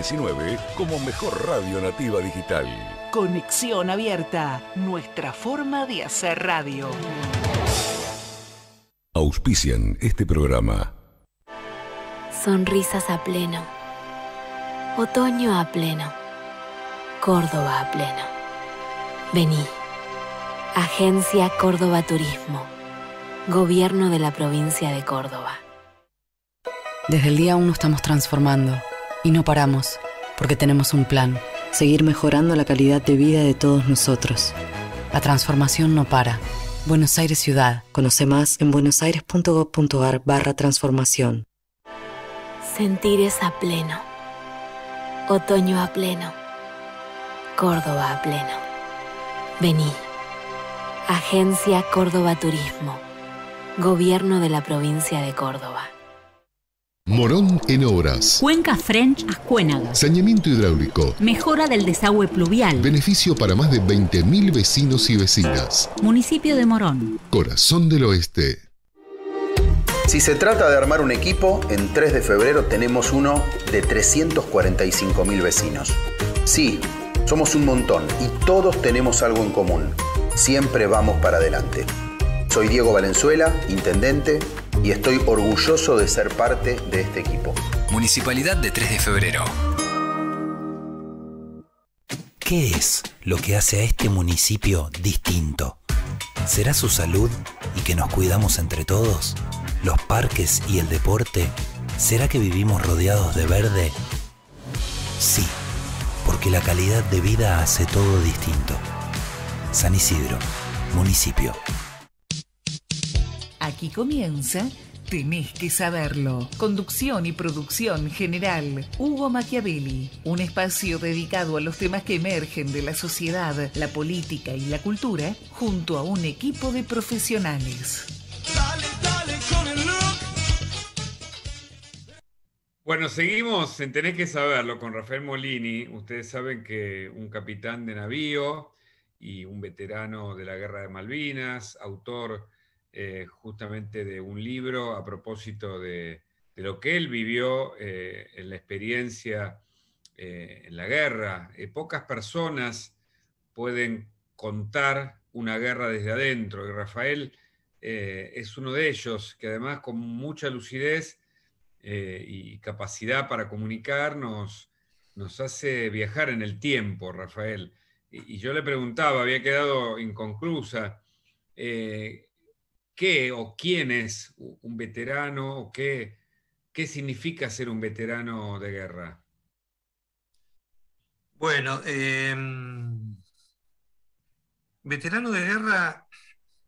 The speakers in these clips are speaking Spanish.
2019 como mejor radio nativa digital. Conexión Abierta, nuestra forma de hacer radio. Auspician este programa. Sonrisas a pleno. Otoño a pleno. Córdoba a pleno. Vení. Agencia Córdoba Turismo. Gobierno de la provincia de Córdoba. Desde el día 1 estamos transformando y no paramos porque tenemos un plan. Seguir mejorando la calidad de vida de todos nosotros. La transformación no para. Buenos Aires Ciudad. Conoce más en buenosaires.gov.ar/transformación. Sentires a pleno. Otoño a pleno. Córdoba a pleno. Vení. Agencia Córdoba Turismo. Gobierno de la provincia de Córdoba. Morón en obras. Cuenca French Ascuénaga. Saneamiento hidráulico. Mejora del desagüe pluvial. Beneficio para más de 20.000 vecinos y vecinas. Municipio de Morón. Corazón del Oeste. Si se trata de armar un equipo, en 3 de febrero tenemos uno de 345.000 vecinos. Sí, somos un montón y todos tenemos algo en común. Siempre vamos para adelante. Soy Diego Valenzuela, intendente, y estoy orgulloso de ser parte de este equipo. Municipalidad de 3 de febrero. ¿Qué es lo que hace a este municipio distinto? ¿Será su salud y que nos cuidamos entre todos? ¿Los parques y el deporte? ¿Será que vivimos rodeados de verde? Sí, porque la calidad de vida hace todo distinto. San Isidro, municipio. Aquí comienza Tenés que saberlo. Conducción y producción general, Hugo Machiavelli. Un espacio dedicado a los temas que emergen de la sociedad, la política y la cultura, junto a un equipo de profesionales. Dale con el look. Bueno, seguimos en Tenés que saberlo con Rafael Molini. Ustedes saben que un capitán de navío y un veterano de la Guerra de Malvinas, autor justamente de un libro a propósito de lo que él vivió en la experiencia en la guerra. Pocas personas pueden contar una guerra desde adentro, y Rafael es uno de ellos, que además con mucha lucidez y capacidad para comunicar nos hace viajar en el tiempo, Rafael. Y yo le preguntaba, había quedado inconclusa, ¿qué o quién es un veterano o qué significa ser un veterano de guerra? Bueno, veterano de guerra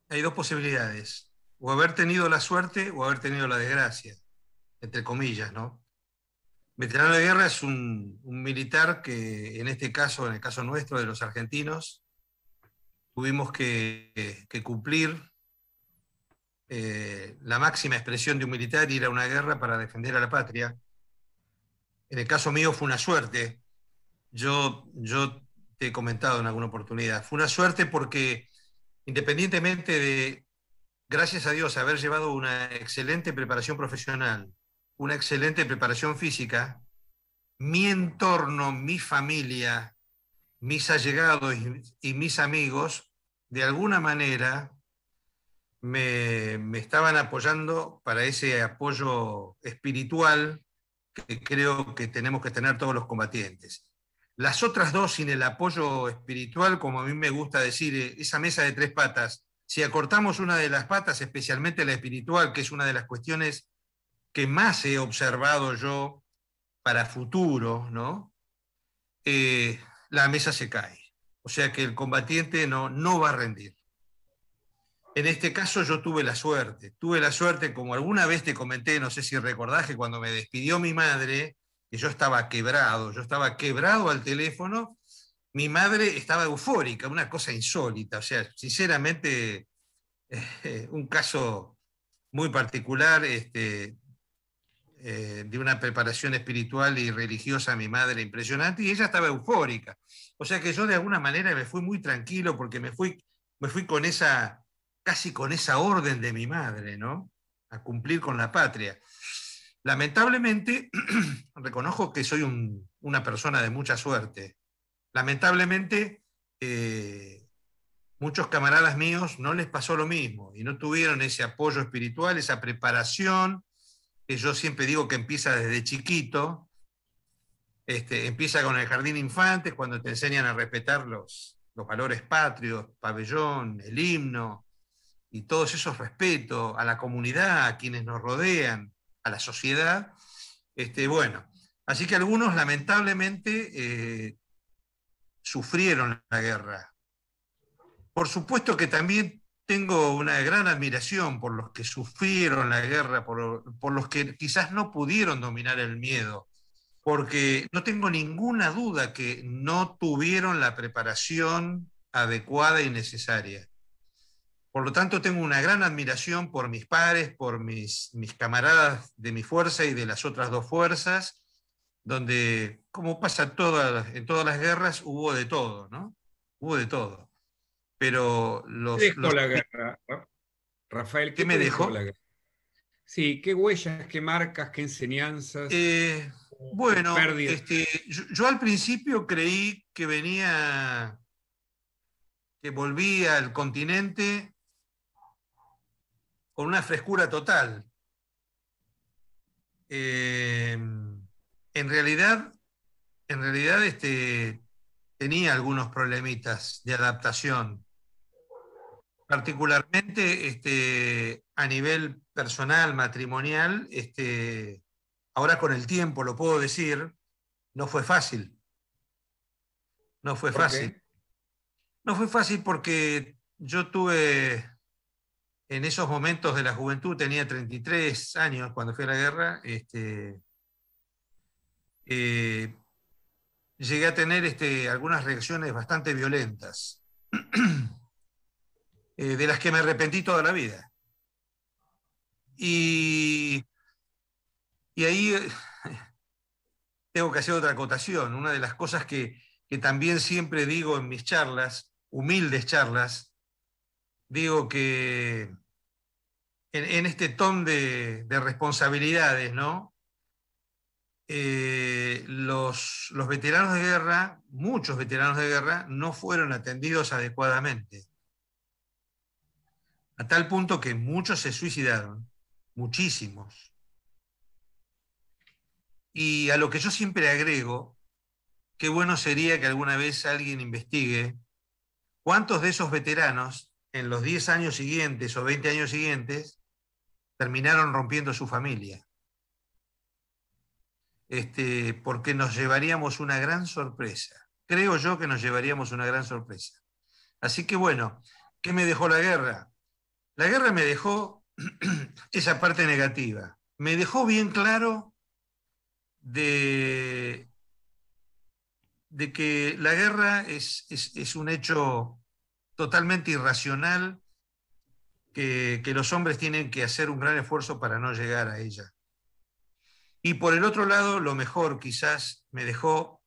hay dos posibilidades, o haber tenido la suerte o haber tenido la desgracia, entre comillas, ¿no? Veterano de guerra es un militar que en este caso, en el caso nuestro de los argentinos, tuvimos que cumplir la máxima expresión de un militar, ir a una guerra para defender a la patria. En el caso mío fue una suerte. Yo te he comentado en alguna oportunidad, fue una suerte porque independientemente de, gracias a Dios, haber llevado una excelente preparación profesional, una excelente preparación física, mi entorno, mi familia, mis allegados y mis amigos, de alguna manera me estaban apoyando para ese apoyo espiritual que creo que tenemos que tener todos los combatientes. Las otras dos, sin el apoyo espiritual, como a mí me gusta decir, esa mesa de 3 patas, si acortamos una de las patas, especialmente la espiritual, que es una de las cuestiones que más he observado yo para futuro, ¿no? La mesa se cae. O sea que el combatiente no va a rendir. En este caso yo tuve la suerte, como alguna vez te comenté, no sé si recordás, que cuando me despidió mi madre, que yo estaba quebrado al teléfono, mi madre estaba eufórica, una cosa insólita, o sea, sinceramente, un caso muy particular, de una preparación espiritual y religiosa, mi madre, impresionante, y ella estaba eufórica. O sea que yo de alguna manera me fui muy tranquilo porque me fui con casi con esa orden de mi madre, ¿no? A cumplir con la patria. Lamentablemente, reconozco que soy una persona de mucha suerte. Lamentablemente, muchos camaradas míos no les pasó lo mismo y no tuvieron ese apoyo espiritual, esa preparación, que yo siempre digo que empieza desde chiquito. Empieza con el jardín de infantes, cuando te enseñan a respetar los valores patrios, pabellón, el himno, y todos esos respetos a la comunidad, a quienes nos rodean, a la sociedad. Bueno, así que algunos lamentablemente sufrieron la guerra. Por supuesto que también tengo una gran admiración por los que sufrieron la guerra, por los que quizás no pudieron dominar el miedo, porque no tengo ninguna duda que no tuvieron la preparación adecuada y necesaria. Por lo tanto, tengo una gran admiración por mis pares, por mis camaradas de mi fuerza y de las otras dos fuerzas, donde, como pasa en todas las guerras, hubo de todo, ¿no? Hubo de todo. Pero ¿Qué dejó la guerra, Rafael? ¿Qué me dejó? La guerra? Sí, ¿qué huellas, qué marcas, qué enseñanzas? Bueno, yo al principio creí que volvía al continente con una frescura total. En realidad tenía algunos problemitas de adaptación, particularmente a nivel personal, matrimonial. Ahora con el tiempo lo puedo decir, no fue fácil. No fue fácil. No fue fácil porque yo tuve, en esos momentos de la juventud, tenía 33 años cuando fui a la guerra, llegué a tener algunas reacciones bastante violentas, de las que me arrepentí toda la vida. Y ahí tengo que hacer otra acotación. Una de las cosas que también siempre digo en mis charlas, humildes charlas, digo que en este ton de responsabilidades, ¿no? Los veteranos de guerra, muchos veteranos de guerra, no fueron atendidos adecuadamente. A tal punto que muchos se suicidaron, muchísimos. Y a lo que yo siempre agrego, qué bueno sería que alguna vez alguien investigue cuántos de esos veteranos en los 10 años siguientes o 20 años siguientes terminaron rompiendo su familia. Porque nos llevaríamos una gran sorpresa. Creo yo que nos llevaríamos una gran sorpresa. Así que bueno, ¿qué me dejó la guerra? La guerra me dejó esa parte negativa. Me dejó bien claro de que la guerra es un hecho totalmente irracional, que los hombres tienen que hacer un gran esfuerzo para no llegar a ella. Y por el otro lado, lo mejor quizás me dejó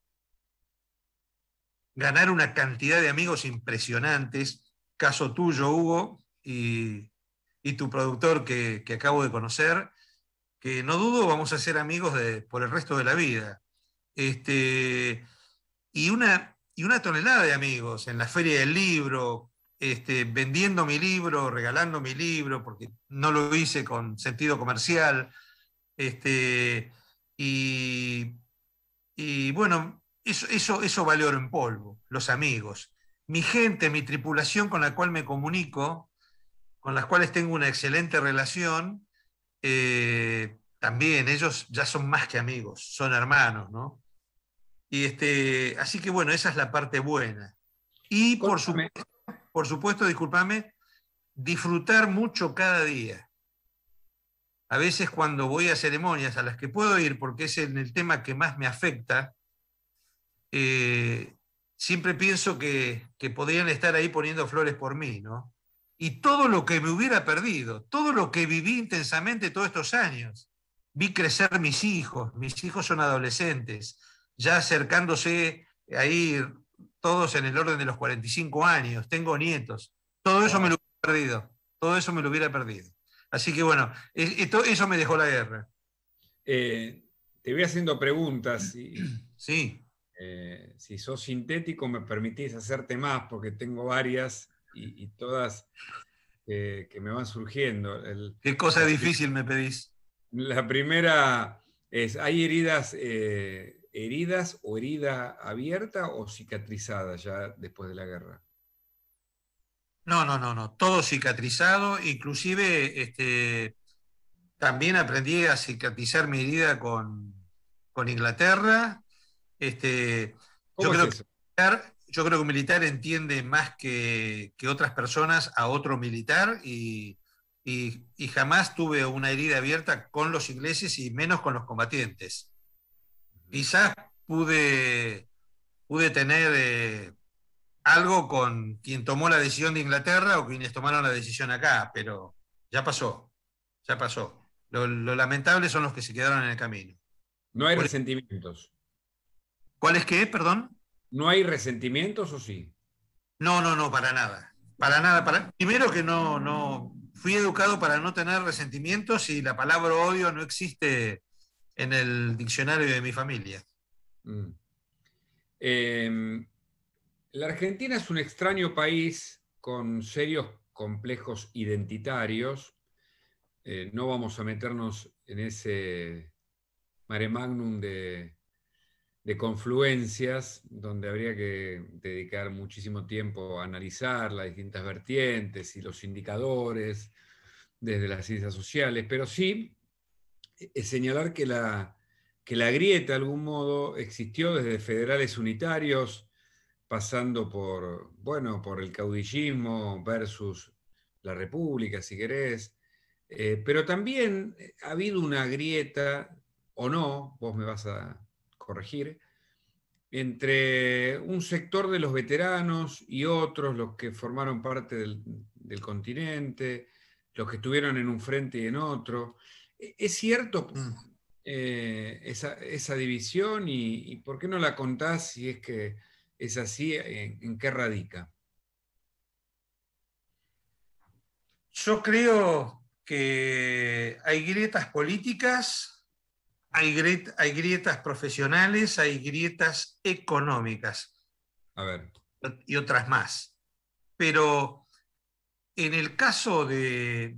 ganar una cantidad de amigos impresionantes, caso tuyo, Hugo, y tu productor que acabo de conocer, que no dudo vamos a ser amigos por el resto de la vida. Y una tonelada de amigos en la Feria del Libro, vendiendo mi libro, regalando mi libro, porque no lo hice con sentido comercial. Y bueno, eso vale oro en polvo, los amigos. Mi gente, mi tripulación con la cual me comunico, con las cuales tengo una excelente relación, también ellos ya son más que amigos, son hermanos, ¿no? Y así que bueno, esa es la parte buena. Y por supuesto, discúlpame, disfrutar mucho cada día. A veces cuando voy a ceremonias a las que puedo ir, porque es en el tema que más me afecta, siempre pienso que podrían estar ahí poniendo flores por mí, ¿no? Y todo lo que me hubiera perdido, todo lo que viví intensamente todos estos años. Vi crecer mis hijos son adolescentes, ya acercándose ahí todos en el orden de los 45 años, tengo nietos, todo eso me lo hubiera perdido, todo eso me lo hubiera perdido. Así que bueno, eso me dejó la guerra. Te voy haciendo preguntas. Sí. Si sos sintético, me permitís hacerte más, porque tengo varias y todas que me van surgiendo. ¿Qué cosa difícil me pedís? La primera es, ¿hay heridas o herida abierta o cicatrizada ya después de la guerra? No. Todo cicatrizado. Inclusive también aprendí a cicatrizar mi herida con Inglaterra. ¿Cómo es eso? Yo creo que un militar entiende más que otras personas a otro militar y jamás tuve una herida abierta con los ingleses y menos con los combatientes. Quizás pude tener algo con quien tomó la decisión de Inglaterra o quienes tomaron la decisión acá, pero ya pasó. Lo lamentable son los que se quedaron en el camino. No hay resentimientos. ¿Cuál es qué? Perdón. ¿No hay resentimientos o sí? No, para nada. Primero que no fui educado para no tener resentimientos y la palabra odio no existe en el diccionario de mi familia. La Argentina es un extraño país con serios complejos identitarios. No vamos a meternos en ese mare magnum de confluencias, donde habría que dedicar muchísimo tiempo a analizar las distintas vertientes y los indicadores desde las ciencias sociales, pero sí señalar que la grieta, de algún modo, existió desde federales unitarios, pasando por el caudillismo versus la república, si querés, pero también ha habido una grieta, o no, vos me vas a corregir, entre un sector de los veteranos y otros, los que formaron parte del continente, los que estuvieron en un frente y en otro. ¿Es cierto esa división y por qué no la contás si es que es así? ¿En qué radica? Yo creo que hay grietas políticas, hay grietas profesionales, hay grietas económicas. A ver. Y otras más. Pero en el caso de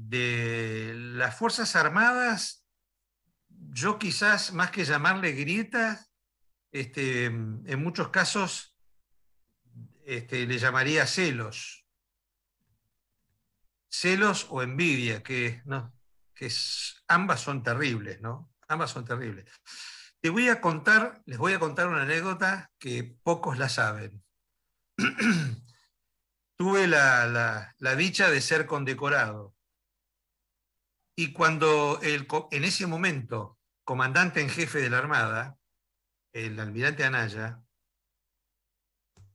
las Fuerzas Armadas, yo quizás, más que llamarle grietas, en muchos casos le llamaría celos. Celos o envidia, ambas son terribles, ¿no? Ambas son terribles. Les voy a contar una anécdota que pocos la saben. Tuve la dicha de ser condecorado. Y cuando en ese momento, comandante en jefe de la Armada, el almirante Anaya,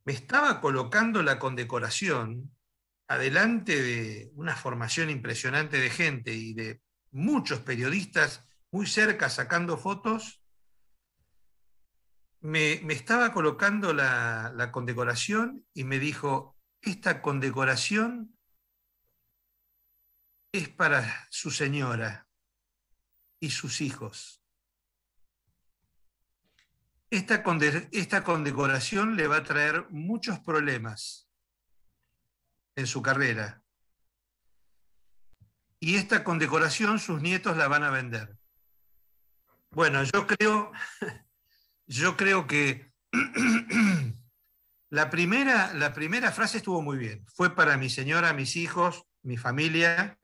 me estaba colocando la condecoración adelante de una formación impresionante de gente y de muchos periodistas muy cerca sacando fotos, me estaba colocando la condecoración y me dijo: esta condecoración es para su señora y sus hijos. Esta condecoración le va a traer muchos problemas en su carrera. Y esta condecoración sus nietos la van a vender. Bueno, yo creo que la primera frase estuvo muy bien. Fue para mi señora, mis hijos, mi familia.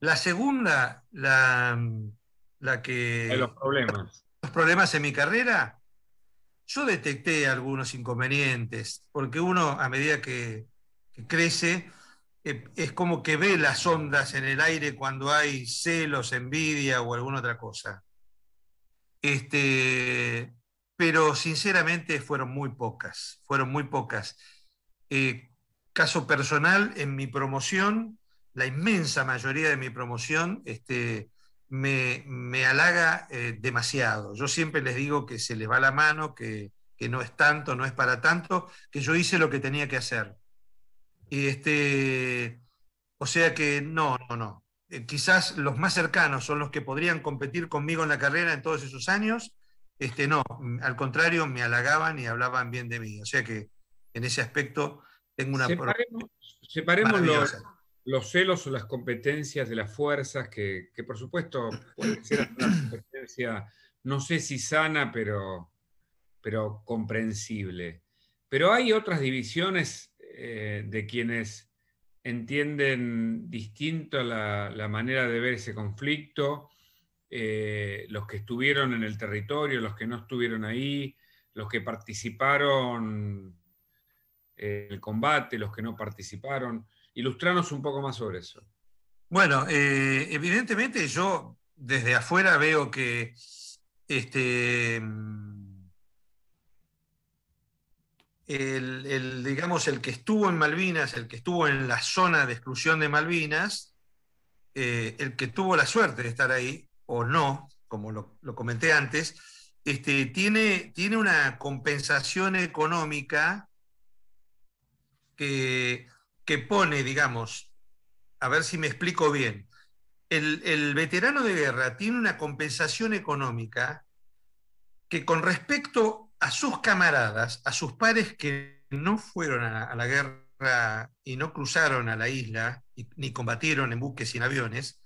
La segunda, la que... Los problemas. Los problemas en mi carrera, yo detecté algunos inconvenientes, porque uno, a medida que crece, es como que ve las ondas en el aire cuando hay celos, envidia o alguna otra cosa. Pero sinceramente fueron muy pocas. Caso personal, en mi promoción, la inmensa mayoría de mi promoción me halaga demasiado. Yo siempre les digo que se les va la mano, que no es tanto, no es para tanto, que yo hice lo que tenía que hacer. O sea que no. quizás los más cercanos son los que podrían competir conmigo en la carrera en todos esos años, no, al contrario, me halagaban y hablaban bien de mí. O sea que en ese aspecto tengo una... Separemos los celos o las competencias de las fuerzas, que por supuesto puede ser una competencia, no sé si sana, pero comprensible. Pero hay otras divisiones de quienes entienden distinto la manera de ver ese conflicto, los que estuvieron en el territorio, los que no estuvieron ahí, los que participaron en el combate, los que no participaron. Ilustranos un poco más sobre eso. Bueno, evidentemente yo desde afuera veo que digamos, el que estuvo en Malvinas, el que estuvo en la zona de exclusión de Malvinas, el que tuvo la suerte de estar ahí, o no, como lo comenté antes, tiene una compensación económica que pone, digamos, a ver si me explico bien, el veterano de guerra tiene una compensación económica que con respecto a sus camaradas, a sus pares que no fueron a la guerra y no cruzaron a la isla, ni combatieron en buques y en aviones,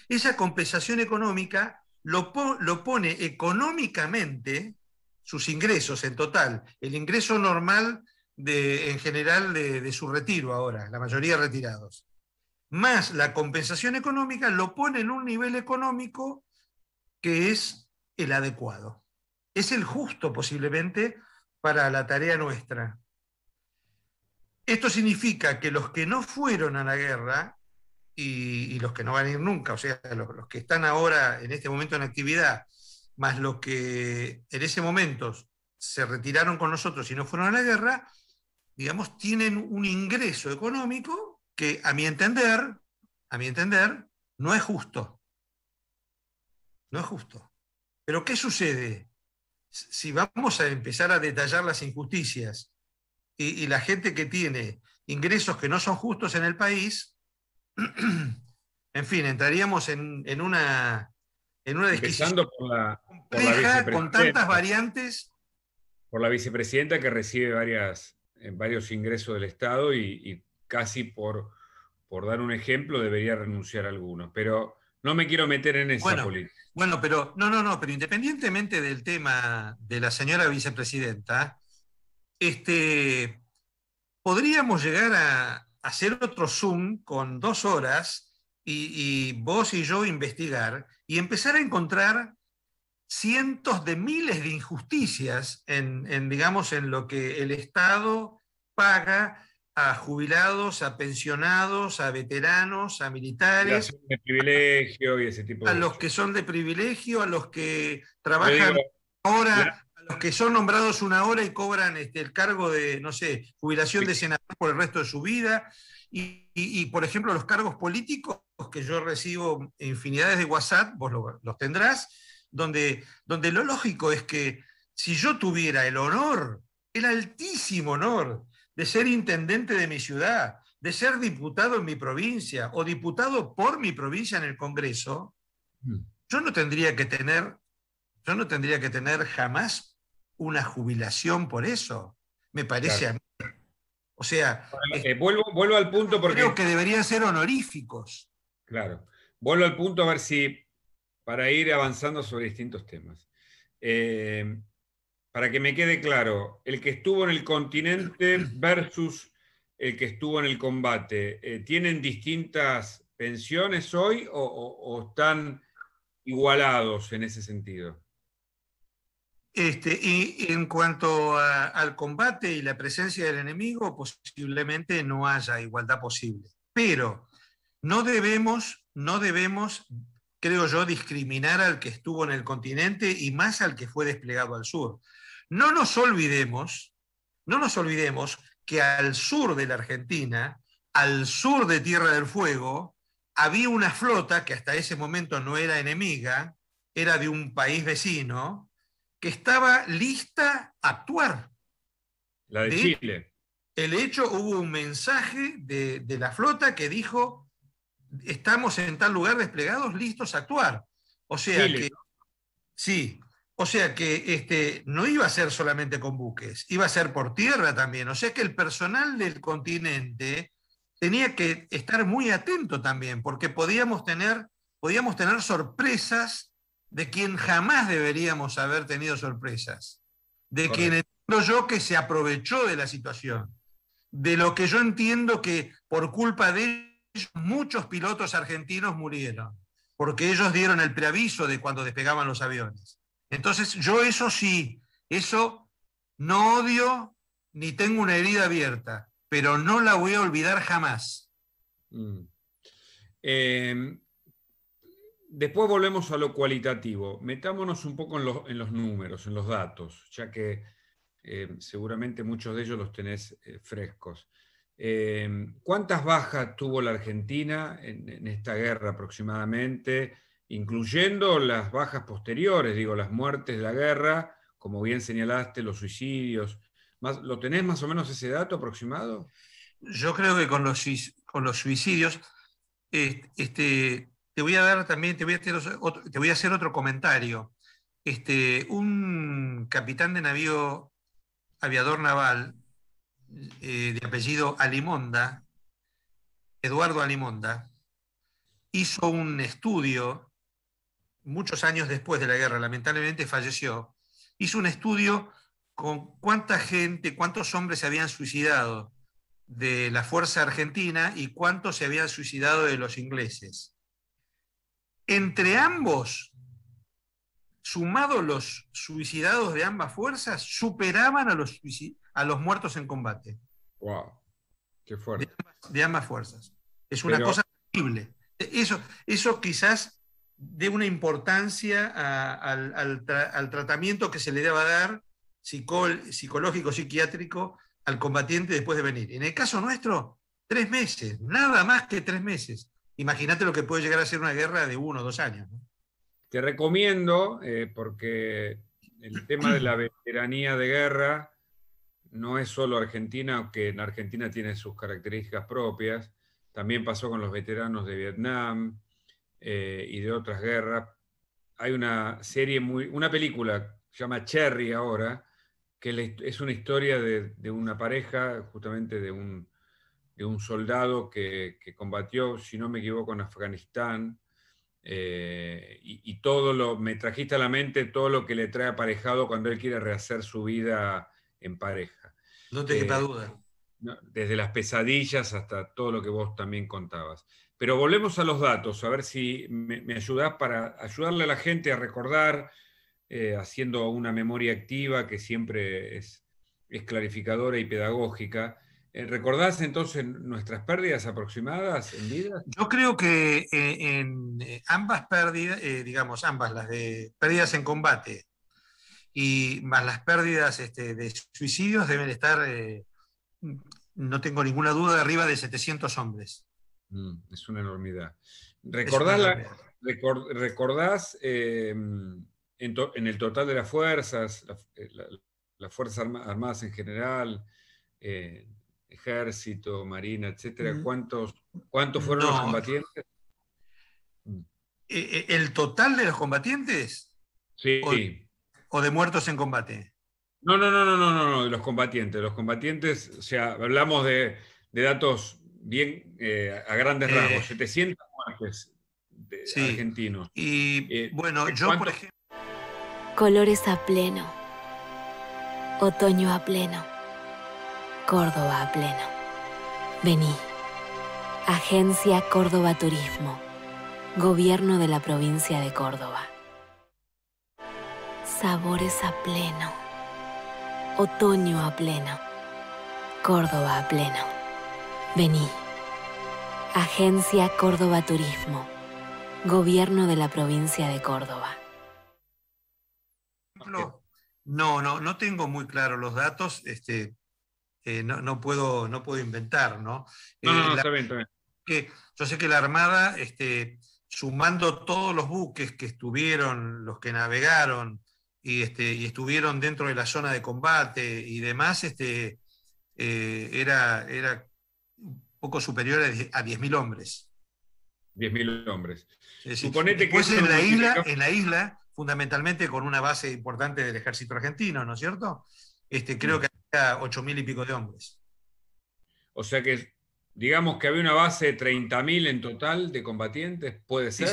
esa compensación económica lo pone económicamente, sus ingresos en total, el ingreso normal en general de su retiro ahora, la mayoría retirados, más la compensación económica, lo pone en un nivel económico que es el adecuado. Es el justo posiblemente para la tarea nuestra. Esto significa que los que no fueron a la guerra y los que no van a ir nunca, o sea, los que están ahora en este momento en actividad, más los que en ese momento se retiraron con nosotros y no fueron a la guerra, digamos, tienen un ingreso económico que a mi entender, no es justo. No es justo. Pero ¿qué sucede? Si vamos a empezar a detallar las injusticias y la gente que tiene ingresos que no son justos en el país, en fin, entraríamos en una disquisición compleja con tantas variantes. Por la vicepresidenta, que recibe varios ingresos del Estado y casi por dar un ejemplo debería renunciar a algunos. Pero no me quiero meter en esa política. Bueno, pero pero independientemente del tema de la señora vicepresidenta, podríamos llegar a hacer otro Zoom con 2 horas y vos y yo investigar y empezar a encontrar cientos de miles de injusticias digamos, en lo que el Estado paga a jubilados, a pensionados, a veteranos, a militares. De privilegio y ese tipo de cosas. A los que son de privilegio, a los que trabajan ahora, a los que son nombrados 1 hora y cobran el cargo de, no sé, jubilación de senador por el resto de su vida. Y, por ejemplo, los cargos políticos que yo recibo infinidades de WhatsApp, vos los tendrás, donde lo lógico es que si yo tuviera el honor, el altísimo honor, de ser intendente de mi ciudad, de ser diputado en mi provincia o diputado por mi provincia en el Congreso, yo no tendría que tener jamás una jubilación por eso. Me parece a mí. O sea, vuelvo al punto porque creo que deberían ser honoríficos. Claro. Vuelvo al punto a ver si, para ir avanzando sobre distintos temas. Para que me quede claro, el que estuvo en el continente versus el que estuvo en el combate, ¿tienen distintas pensiones hoy o están igualados en ese sentido? Y en cuanto al combate y la presencia del enemigo, posiblemente no haya igualdad posible. Pero no debemos, creo yo, discriminar al que estuvo en el continente y más al que fue desplegado al sur. No nos olvidemos que al sur de la Argentina, al sur de Tierra del Fuego, había una flota que hasta ese momento no era enemiga, era de un país vecino, que estaba lista a actuar. La de Chile. El hecho, hubo un mensaje de la flota que dijo: estamos en tal lugar desplegados, listos a actuar. O sea Chile, que, ¿no? sí, o sea que no iba a ser solamente con buques, iba a ser por tierra también. O sea que el personal del continente tenía que estar muy atento también, porque podíamos tener sorpresas de quien jamás deberíamos haber tenido sorpresas. De Correcto. quien entiendo yo que se aprovechó de la situación. De lo que yo entiendo que por culpa de ellos muchos pilotos argentinos murieron, porque ellos dieron el preaviso de cuando despegaban los aviones. Entonces yo eso sí, eso no odio ni tengo una herida abierta, pero no la voy a olvidar jamás. Después volvemos a lo cualitativo. Metámonos un poco en los números, en los datos, ya que seguramente muchos de ellos los tenés frescos. ¿Cuántas bajas tuvo la Argentina en esta guerra aproximadamente, incluyendo las bajas posteriores, digo, las muertes de la guerra, como bien señalaste, los suicidios? ¿Lo tenés más o menos ese dato aproximado? Yo creo que con los suicidios, te voy a dar también, te voy a hacer otro comentario. Un capitán de navío aviador naval de apellido Alimonda, Eduardo Alimonda, hizo un estudio muchos años después de la guerra, lamentablemente falleció, hizo un estudio con cuánta gente, cuántos hombres se habían suicidado de la Fuerza Argentina y cuántos se habían suicidado de los ingleses. Entre ambos, sumados los suicidados de ambas fuerzas, superaban a los muertos en combate. ¡Wow! ¡Qué fuerte! De ambas fuerzas. Es una cosa terrible. Eso quizás dé una importancia al tratamiento que se le deba dar psicológico, psiquiátrico al combatiente después de venir. En el caso nuestro, 3 meses, nada más que 3 meses. Imagínate lo que puede llegar a ser una guerra de 1 o 2 años, ¿no? Te recomiendo, porque el tema de la veteranía de guerra no es solo Argentina, aunque en Argentina tiene sus características propias. También pasó con los veteranos de Vietnam y de otras guerras. Hay una película que se llama Cherry ahora, que es una historia de una pareja, justamente de un soldado que combatió, si no me equivoco, en Afganistán. Y me trajiste a la mente todo lo que le trae aparejado cuando él quiere rehacer su vida en pareja. No te quepa duda. Desde las pesadillas hasta todo lo que vos también contabas. Pero volvemos a los datos, a ver si me ayudás para ayudarle a la gente a recordar, haciendo una memoria activa que siempre es clarificadora y pedagógica. ¿Recordás entonces nuestras pérdidas aproximadas en vida? Yo creo que en ambas pérdidas, digamos, ambas, las de pérdidas en combate y más las pérdidas de suicidios, deben estar, no tengo ninguna duda, arriba de 700 hombres. Es una enormidad. ¿Recordás en el total de las fuerzas, las Fuerzas Armadas en general, Ejército, Marina, etcétera, ¿cuántos fueron los combatientes? ¿El total de los combatientes? Sí. ¿O de muertos en combate? No, de los combatientes. Los combatientes, o sea, hablamos de datos bien a grandes rasgos, 700 muertes argentinos. Y bueno, yo por ejemplo... Colores a pleno, otoño a pleno, Córdoba a pleno. Vení. Agencia Córdoba Turismo, Gobierno de la Provincia de Córdoba. Sabores a pleno, otoño a pleno, Córdoba a pleno. Vení. Agencia Córdoba Turismo, Gobierno de la Provincia de Córdoba. No tengo muy claro los datos, no puedo inventar, ¿no? Está bien. Yo sé que la Armada, sumando todos los buques que estuvieron, los que navegaron y estuvieron dentro de la zona de combate y demás, era un poco superior a 10.000 hombres. 10.000 hombres. Sí, sí. Suponete Después que eso en la isla, fundamentalmente con una base importante del ejército argentino, ¿no es cierto? Creo que había 8.000 y pico de hombres. O sea que, digamos que había una base de 30.000 en total de combatientes, ¿puede ser?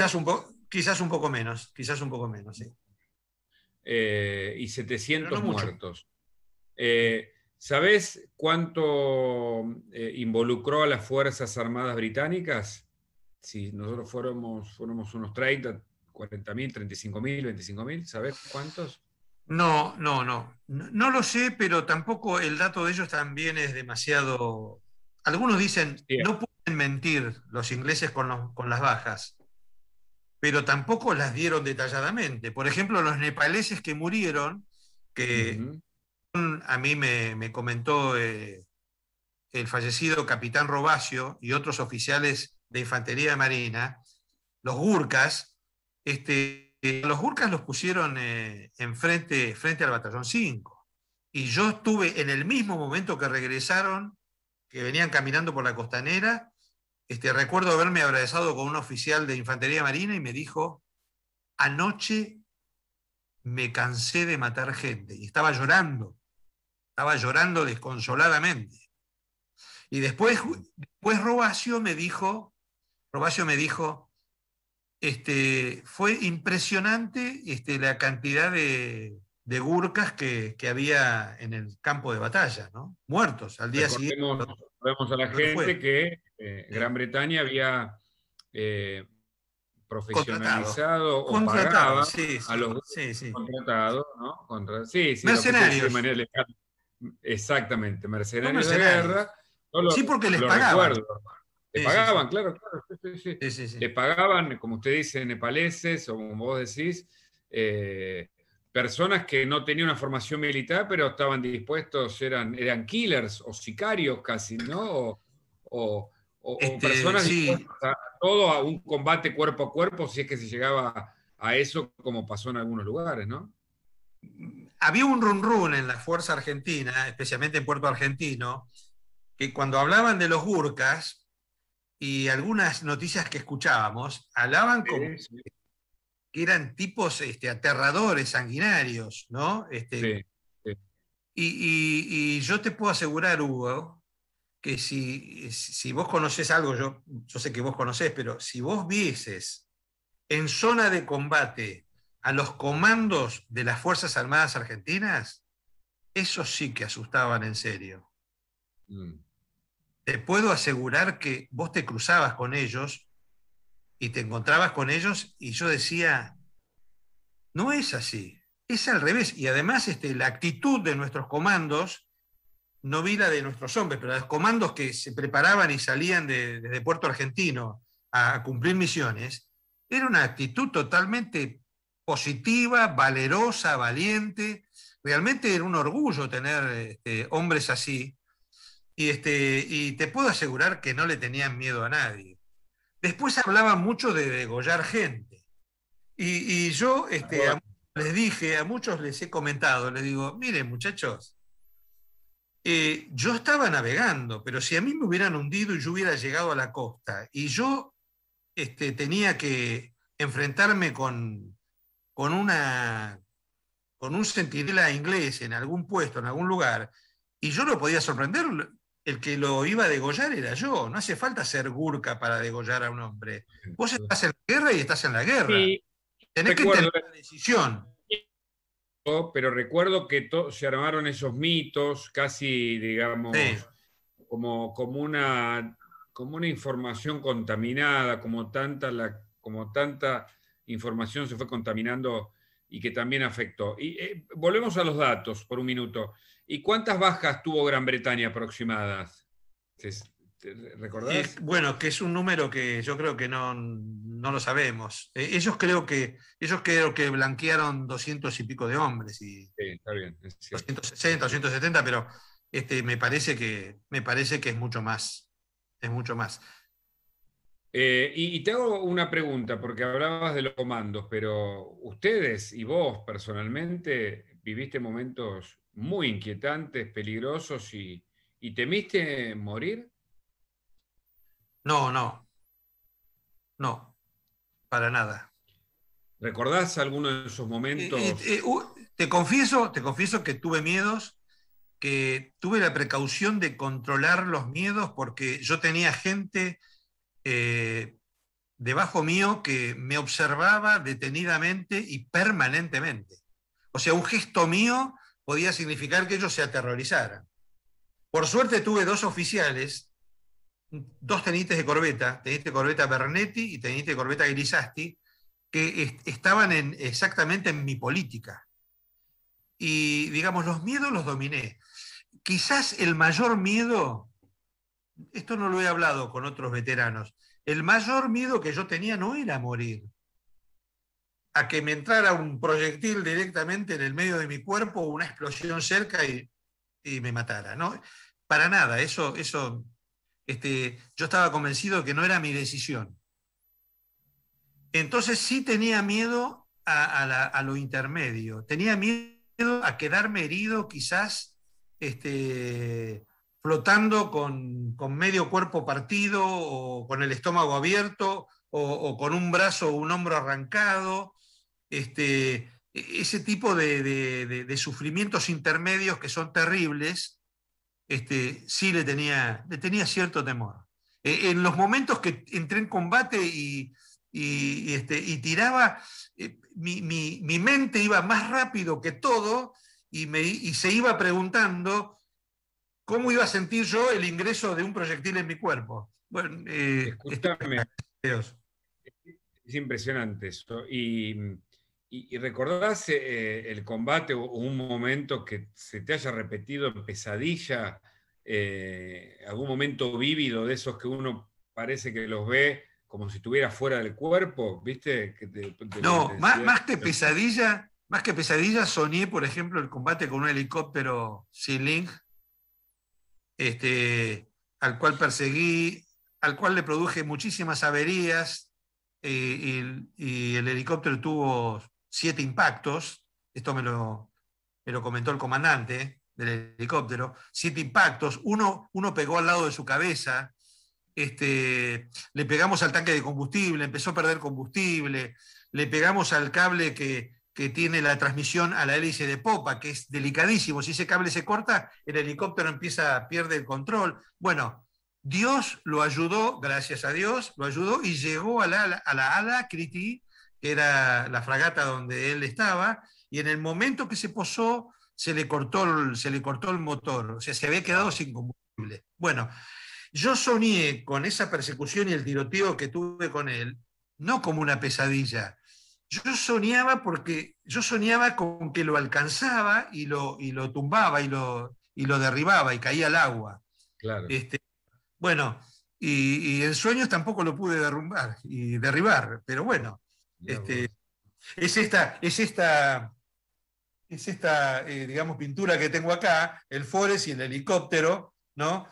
Quizás un poco menos, sí. Y 700 no muertos. ¿Sabés cuánto involucró a las Fuerzas Armadas Británicas? Si nosotros fuéramos unos 30, 40.000, 35.000, 25.000, ¿sabés cuántos? No lo sé, pero tampoco el dato de ellos también es demasiado... Algunos dicen, no pueden mentir los ingleses con las bajas, pero tampoco las dieron detalladamente. Por ejemplo, los nepaleses que murieron, que a mí me comentó el fallecido capitán Robasio y otros oficiales de infantería marina, los gurkas, los gurkas los pusieron frente al batallón 5. Y yo estuve en el mismo momento que regresaron, que venían caminando por la costanera, recuerdo haberme abrazado con un oficial de infantería marina y me dijo, anoche me cansé de matar gente. Y estaba llorando desconsoladamente. Y después Robasio me dijo, fue impresionante la cantidad de gurkas que había en el campo de batalla, ¿no? Muertos al día siguiente. Recordemos a la gente que Gran Bretaña había profesionalizado o pagaba a los contratados, ¿no? Mercenarios. Exactamente, mercenarios de guerra. Sí, porque les pagaban. Le pagaban, claro. Sí. Le pagaban, como usted dice, nepaleses, o como vos decís, personas que no tenían una formación militar, pero estaban dispuestos, eran killers o sicarios casi, ¿no? O personas dispuestas a todo, a un combate cuerpo a cuerpo, si es que se llegaba a eso, como pasó en algunos lugares, ¿no? Había un run en la Fuerza Argentina, especialmente en Puerto Argentino, que cuando hablaban de los gurkas, y algunas noticias que escuchábamos, hablaban como que eran tipos aterradores, sanguinarios, ¿no? Y yo te puedo asegurar, Hugo, que si vos conocés algo, yo sé que vos conocés, pero si vos vieses en zona de combate a los comandos de las Fuerzas Armadas Argentinas, esos sí que asustaban en serio. Te puedo asegurar que vos te cruzabas con ellos y te encontrabas con ellos y yo decía, no es así, es al revés. Y además la actitud de nuestros comandos, no vi la de nuestros hombres, pero los comandos que se preparaban y salían desde Puerto Argentino a cumplir misiones, era una actitud totalmente positiva, valerosa, valiente. Realmente era un orgullo tener hombres así. Y te puedo asegurar que no le tenían miedo a nadie. Después hablaban mucho de degollar gente. Y yo les dije, a muchos les he comentado, les digo, miren muchachos, yo estaba navegando, pero si a mí me hubieran hundido y yo hubiera llegado a la costa y yo tenía que enfrentarme con un centinela inglés en algún puesto, en algún lugar, y yo lo podía sorprender, el que lo iba a degollar era yo. No hace falta ser gurka para degollar a un hombre. Vos estás en la guerra y estás en la guerra. Sí, tenés que tener una decisión. Pero recuerdo que se armaron esos mitos, casi, digamos, como una información contaminada, como tanta información se fue contaminando y que también afectó. Y volvemos a los datos por un minuto. ¿Y cuántas bajas tuvo Gran Bretaña aproximadas? ¿Te recordás? Bueno, que es un número que yo creo que no lo sabemos. Ellos creo que blanquearon 200 y pico de hombres. Sí, está bien. 260, 270, pero me parece que es mucho más. Es mucho más. Y te hago una pregunta, porque hablabas de los comandos, pero ustedes y vos personalmente viviste momentos muy inquietantes, peligrosos y temiste morir. No. no, para nada. ¿Recordás alguno de esos momentos? Te confieso que tuve miedos, que tuve la precaución de controlar los miedos porque yo tenía gente debajo mío que me observaba detenidamente y permanentemente. O sea, un gesto mío podía significar que ellos se aterrorizaran. Por suerte tuve dos oficiales, dos tenientes de corbeta, teniente de corbeta Bernetti y teniente de corbeta Grisasti, que estaban exactamente en mi política. Y, digamos, los miedos los dominé. Quizás el mayor miedo, esto no lo he hablado con otros veteranos, el mayor miedo que yo tenía no era morir, a que me entrara un proyectil directamente en el medio de mi cuerpo, una explosión cerca y me matara, ¿no? Para nada, yo estaba convencido que no era mi decisión. Entonces sí tenía miedo a lo intermedio, tenía miedo a quedarme herido quizás flotando con medio cuerpo partido o con el estómago abierto o con un brazo o un hombro arrancado, ese tipo de sufrimientos intermedios que son terribles, sí le tenía cierto temor. En los momentos que entré en combate y tiraba, mi mente iba más rápido que todo y se iba preguntando cómo iba a sentir yo el ingreso de un proyectil en mi cuerpo. Bueno, escúchame, es impresionante eso. ¿Y recordás el combate o un momento que se te haya repetido en pesadilla? ¿Algún momento vívido de esos que uno parece que los ve como si estuviera fuera del cuerpo? ¿Viste? No, más que pesadilla, soñé, por ejemplo, el combate con un helicóptero Sea-Ling, al cual perseguí, al cual le produje muchísimas averías, y el helicóptero tuvo 7 impactos. Esto me lo comentó el comandante del helicóptero. 7 impactos, uno pegó al lado de su cabeza, le pegamos al tanque de combustible, empezó a perder combustible, le pegamos al cable que tiene la transmisión a la hélice de popa, que es delicadísimo. Si ese cable se corta, el helicóptero pierde el control. Bueno, Dios lo ayudó, gracias a Dios, lo ayudó y llegó a la Alacrity, que era la fragata donde él estaba, y en el momento que se posó, se le cortó el motor, o sea, se había quedado sin combustible. Bueno, yo soñé con esa persecución y el tiroteo que tuve con él, no como una pesadilla. Yo soñaba con que lo alcanzaba y lo tumbaba y lo derribaba y caía al agua. Claro. Bueno, y en sueños tampoco lo pude derribar, pero bueno, es esta digamos, pintura que tengo acá, el Forest y el helicóptero, ¿no?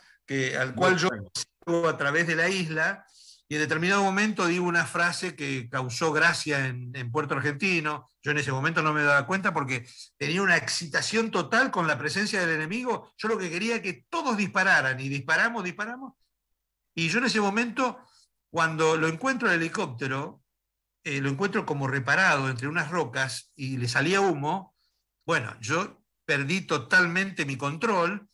Al cual yo sigo a través de la isla, y en determinado momento digo una frase que causó gracia en Puerto Argentino. Yo en ese momento no me daba cuenta porque tenía una excitación total con la presencia del enemigo. Yo lo que quería era que todos dispararan, y disparamos. Y yo en ese momento, cuando lo encuentro el helicóptero, lo encuentro como reparado entre unas rocas y le salía humo. Bueno, yo perdí totalmente mi control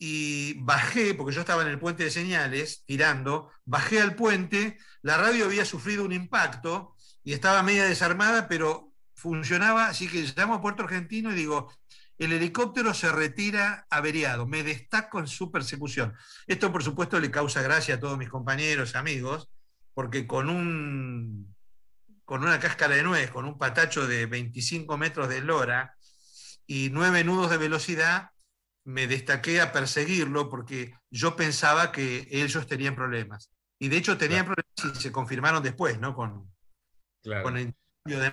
y bajé, porque yo estaba en el puente de señales, tirando, bajé al puente, la radio había sufrido un impacto y estaba media desarmada, pero funcionaba, así que llamo a Puerto Argentino y digo, el helicóptero se retira averiado, me destaco en su persecución. Esto, por supuesto, le causa gracia a todos mis compañeros, amigos, porque con una cáscara de nuez, con un patacho de 25 metros de eslora y 9 nudos de velocidad, me destaqué a perseguirlo porque yo pensaba que ellos tenían problemas. Y de hecho tenían problemas y se confirmaron después, ¿no? Con el intercambio de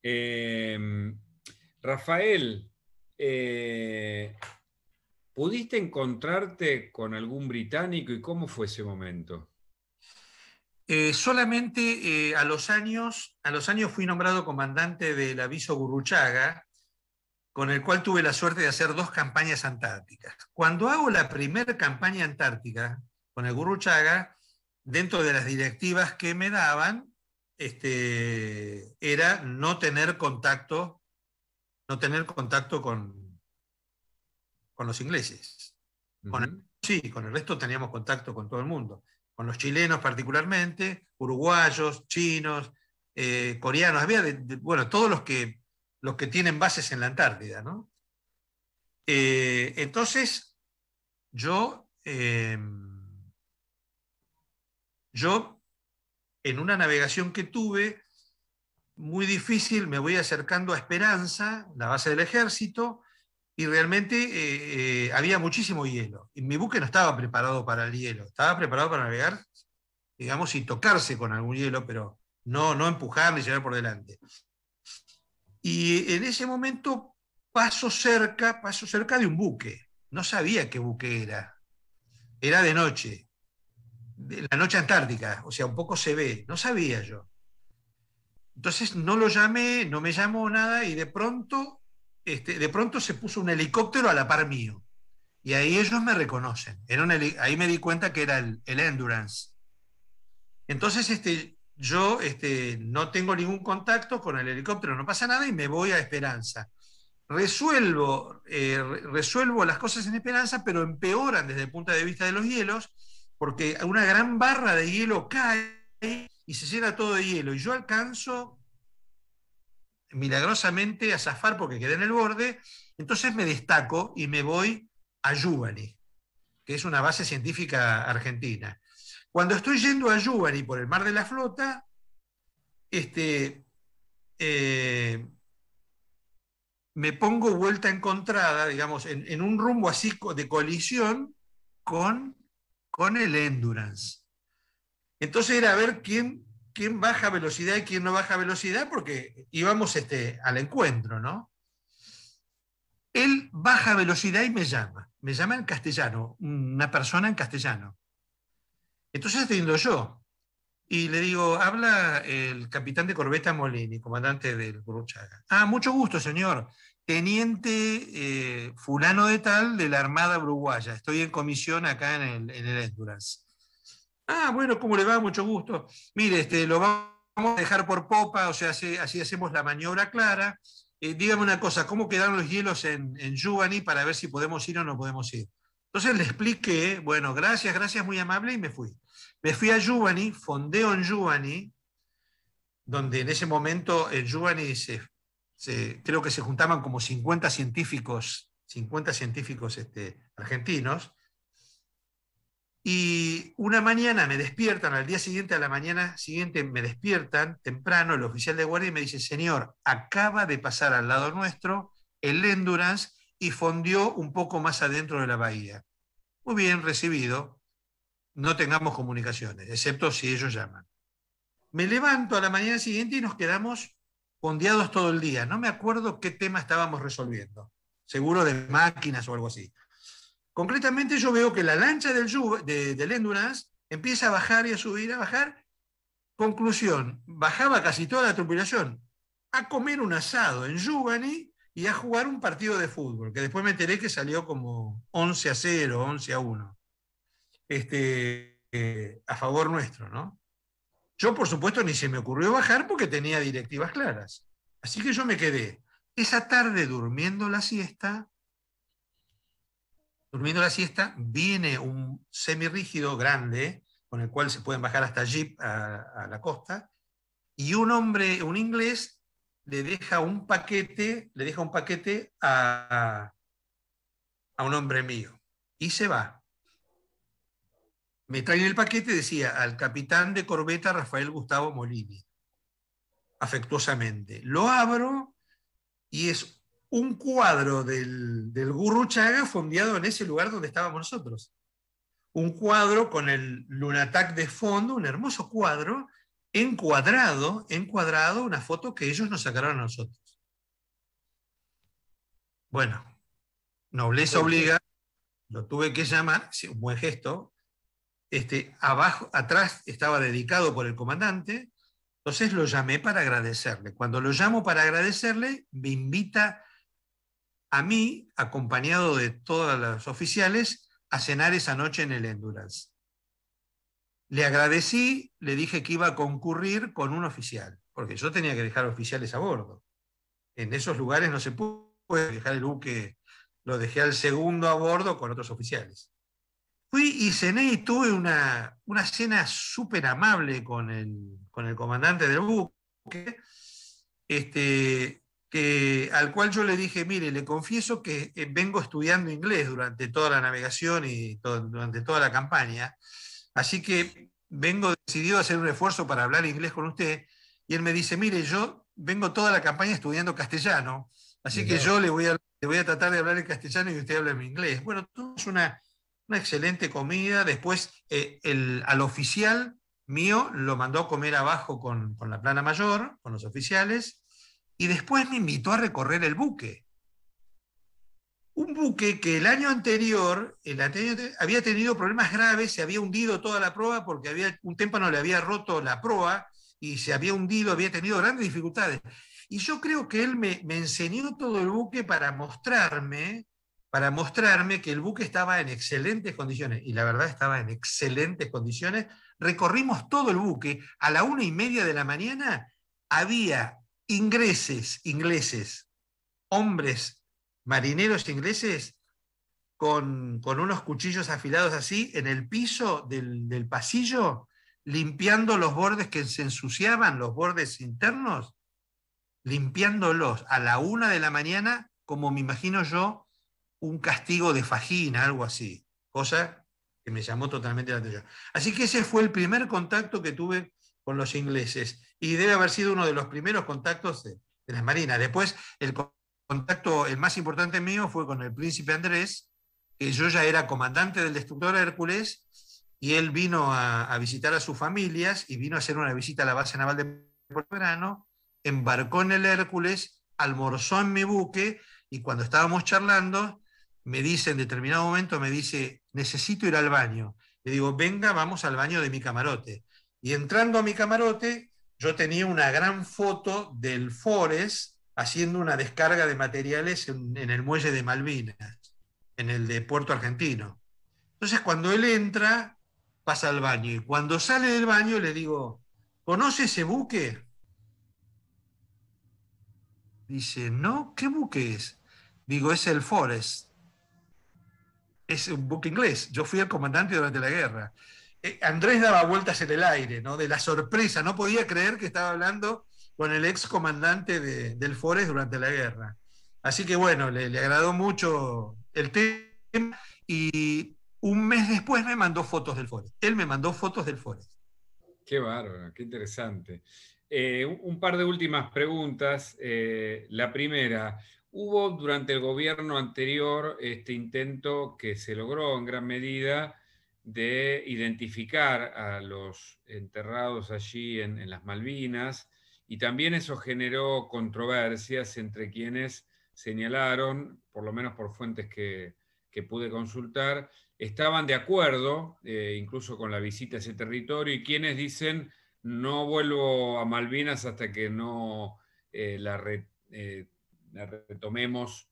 mail. Rafael, ¿pudiste encontrarte con algún británico y cómo fue ese momento? Solamente a los años fui nombrado comandante del aviso Gurruchaga, con el cual tuve la suerte de hacer 2 campañas antárticas. Cuando hago la primera campaña antártica con el Gurruchaga, dentro de las directivas que me daban, era no tener contacto con los ingleses. Sí, con el resto teníamos contacto con todo el mundo. Con los chilenos particularmente, uruguayos, chinos, coreanos, había bueno, todos los que tienen bases en la Antártida, ¿no? Entonces, yo en una navegación que tuve, muy difícil, me voy acercando a Esperanza, la base del ejército, y realmente había muchísimo hielo. Y mi buque no estaba preparado para el hielo, estaba preparado para navegar, digamos, y tocarse con algún hielo, pero no empujar ni llevar por delante. Y en ese momento paso cerca de un buque. No sabía qué buque era. Era de noche, de la noche antártica, o sea, un poco se ve, no sabía yo. Entonces no lo llamé, no me llamó nada, y de pronto se puso un helicóptero a la par mío. Y ahí ellos me reconocen. Ahí me di cuenta que era el Endurance. Entonces yo no tengo ningún contacto con el helicóptero, no pasa nada, y me voy a Esperanza. Resuelvo las cosas en Esperanza, pero empeoran desde el punto de vista de los hielos, porque una gran barra de hielo cae y se llena todo de hielo. Y yo alcanzo milagrosamente a zafar porque quedé en el borde. Entonces me destaco y me voy a Yubani, que es una base científica argentina. Cuando estoy yendo a Yubani por el Mar de la Flota, me pongo vuelta encontrada, digamos, en un rumbo así de colisión con el Endurance. Entonces era ver quién baja velocidad y quién no baja velocidad, porque íbamos al encuentro, ¿no? Él baja velocidad y me llama en castellano, una persona en castellano. Entonces atiendo yo y le digo, habla el capitán de corbeta Molini, comandante del Gurruchaga. Ah, mucho gusto, señor. Teniente fulano de tal de la Armada Uruguaya. Estoy en comisión acá en el Endurance. Ah, bueno, ¿cómo le va? Mucho gusto. Mire, lo vamos a dejar por popa, o sea, así hacemos la maniobra clara. Dígame una cosa, ¿cómo quedaron los hielos en Yubani para ver si podemos ir o no podemos ir? Entonces le expliqué, bueno, gracias, muy amable, y me fui. Me fui a Yubani, fondeo en Yubani, donde en ese momento en Yubani creo que se juntaban como 50 científicos argentinos. Y una mañana me despiertan, al día siguiente, a la mañana siguiente, me despiertan temprano el oficial de guardia y me dice, señor, acaba de pasar al lado nuestro el Endurance y fondió un poco más adentro de la bahía. Muy bien, recibido. No tengamos comunicaciones, excepto si ellos llaman. Me levanto a la mañana siguiente y nos quedamos fondeados todo el día. No me acuerdo qué tema estábamos resolviendo. Seguro de máquinas o algo así. Concretamente yo veo que la lancha del Endurance empieza a bajar y a subir, a bajar. Conclusión, bajaba casi toda la tripulación a comer un asado en Yubani y a jugar un partido de fútbol, que después me enteré que salió como 11-0, 11-1, a favor nuestro, ¿no? Yo, por supuesto, ni se me ocurrió bajar porque tenía directivas claras. Así que yo me quedé esa tarde durmiendo la siesta. Viene un semirrígido grande, con el cual se pueden bajar hasta jeep a la costa, y un inglés, le deja un paquete a un hombre mío, y se va. Me traen el paquete, decía, al capitán de corbeta Rafael Gustavo Molini, afectuosamente. Lo abro, y es un cuadro del Gurruchaga fondeado en ese lugar donde estábamos nosotros. Un cuadro con el Lunatac de fondo, un hermoso cuadro, encuadrado, una foto que ellos nos sacaron a nosotros. Bueno, nobleza obliga, lo tuve que llamar, sí, un buen gesto. Atrás estaba dedicado por el comandante, entonces lo llamé para agradecerle. Cuando lo llamo para agradecerle, me invita a mí, acompañado de todos los oficiales, a cenar esa noche en el Endurance. Le agradecí, le dije que iba a concurrir con un oficial, porque yo tenía que dejar oficiales a bordo. En esos lugares no se puede dejar el buque, lo dejé al segundo a bordo con otros oficiales. Fui y cené y tuve una cena súper amable con el comandante del buque, al cual yo le dije, mire, le confieso que vengo estudiando inglés durante toda la navegación y durante toda la campaña, así que vengo decidido a hacer un esfuerzo para hablar inglés con usted. Y él me dice, mire, yo vengo toda la campaña estudiando castellano, así que yo le voy a tratar de hablar en castellano y usted habla en inglés. Bueno, tuvimos una excelente comida. Después al oficial mío lo mandó a comer abajo con la plana mayor, con los oficiales, y después me invitó a recorrer el buque. Un buque que el año anterior había tenido problemas graves, se había hundido toda la proa porque un témpano le había roto la proa y se había hundido, había tenido grandes dificultades. Y yo creo que él me enseñó todo el buque para mostrarme que el buque estaba en excelentes condiciones. Y la verdad estaba en excelentes condiciones. Recorrimos todo el buque. A la 1:30 de la mañana había ingleses, hombres marineros ingleses con unos cuchillos afilados así en el piso del pasillo, limpiando los bordes que se ensuciaban, los bordes internos, limpiándolos a la 1 de la mañana, como me imagino yo, un castigo de fajina, algo así, cosa que me llamó totalmente la atención. Así que ese fue el primer contacto que tuve con los ingleses, y debe haber sido uno de los primeros contactos de las marinas. Después, el contacto, el más importante mío, fue con el príncipe Andrés, que yo ya era comandante del destructor Hércules, y él vino a visitar a sus familias, y vino a hacer una visita a la base naval de Puerto Verano, embarcó en el Hércules, almorzó en mi buque, y cuando estábamos charlando, me dice, en determinado momento, me dice, necesito ir al baño. Le digo, venga, vamos al baño de mi camarote. Y entrando a mi camarote, yo tenía una gran foto del Forest haciendo una descarga de materiales en el muelle de Malvinas, en el de Puerto Argentino. Entonces, cuando él entra, pasa al baño. Y cuando sale del baño, le digo, ¿conoce ese buque? Dice, no, ¿qué buque es? Digo, es el Forest. Es un buque inglés. Yo fui el comandante durante la guerra. Andrés daba vueltas en el aire, ¿no? De la sorpresa. No podía creer que estaba hablando con el ex comandante del Forest durante la guerra. Así que bueno, le agradó mucho el tema, y un mes después me mandó fotos del Forest. Él me mandó fotos del Forest. Qué bárbaro, qué interesante. Un par de últimas preguntas. La primera, hubo durante el gobierno anterior este intento que se logró en gran medida de identificar a los enterrados allí en las Malvinas, y también eso generó controversias entre quienes señalaron, por lo menos por fuentes que pude consultar, estaban de acuerdo, incluso con la visita a ese territorio, y quienes dicen, no vuelvo a Malvinas hasta que no la retomemos